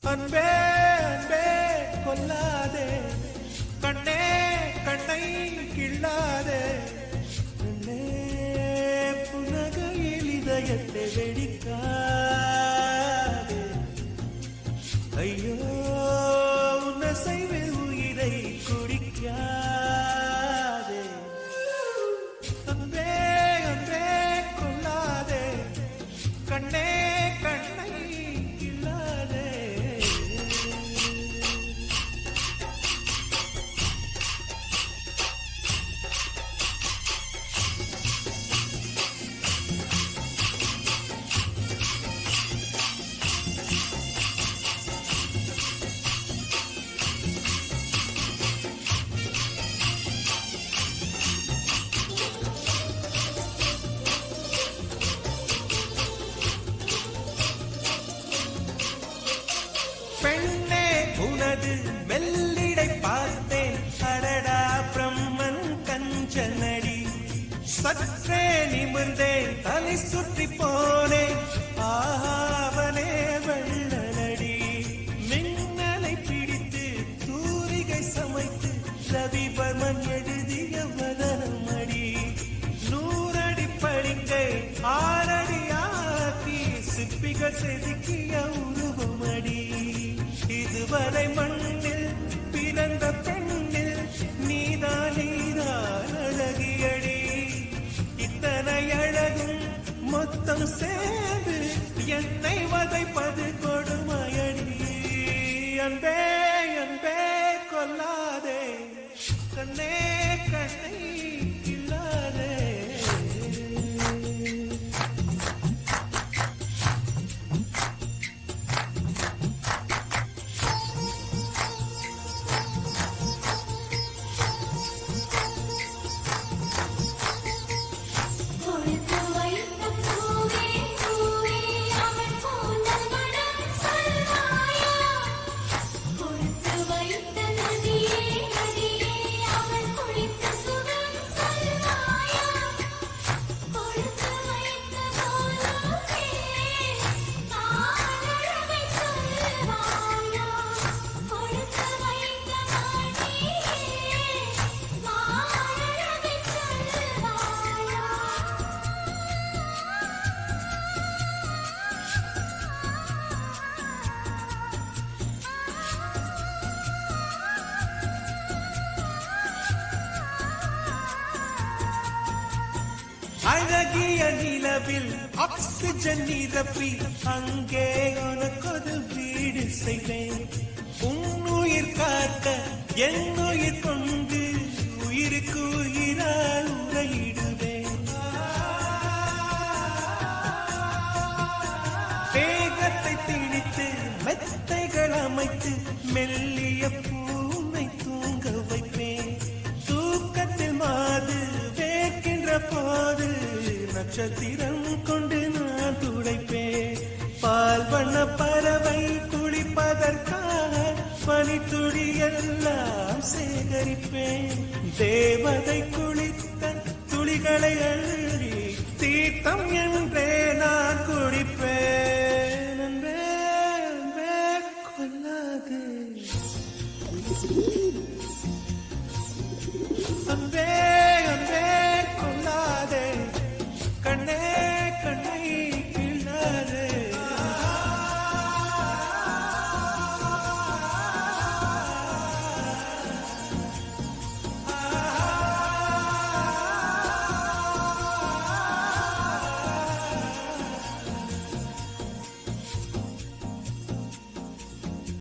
அன்பே அன்பே கொல்லாதே, கண்ணே கண்ணை கிள்ளாதே, கண்ணே புனகையில் இதயத்தை வெடிக்காதே, ஐயோ உன்னசைவில் உயிரை குடிக்காதே. அன்பே அன்பே கொல்லாதே, கண்ணே கண்ணை கிள்ளாதே. பெண்ணே உனது மெல்லிடை பார்த்தேன், அடடா பிரம்மன் கஞ்சனடி. சற்றே நிமிர்ந்தேன், தலை சுற்றி போனேன், ஆவனே வெள்ளனடி. மின்னலை பிடித்து தூரிகை சமைத்து ரவிவர்மன் எழுதிய வதனமடி. 100 அடி படிங்கை 6 அடி ஆக்கி சிற்பிகள் செதுக்கிய உருவமடி. இதுவரை மண்ணில் பிறந்த பெண்ணில் நீதான் நீதான் அழகியடி. இத்தனை அழகும் மொத்தம் சேர்ந்து என்னை வதைப்பது கொடுமையடி. அன்பே அன்பே கொல்லாதே, கண்ணே கண்ணை கிள்ளாதே. அழகிய நிலவில் ஆக்சிஜன் நிரப்பி அங்கே உனக்கொரு வீடு செய்வேன். உன்னுயிர் காக்க என் உயிர் கொண்டு உயிருக்கு உயிரால் உரையிடுவேன். வேகத்தை திணித்து மெத்தைகள் அமைத்து மெல்லிய பூமை தூங்க வைப்பேன். தூக்கத்தில் மாது வேக்கின்ற போது நட்சத்திரம் கொண்டு நான் துடைப்பேன். பால் வண்ண பறவை குளிப்பதற்காக பனித்துளி எல்லாம் சேகரிப்பேன். தேவதை குளித்த துளிகளை அள்ளி தீர்த்தம் என்றே நான் குடிப்பேன்.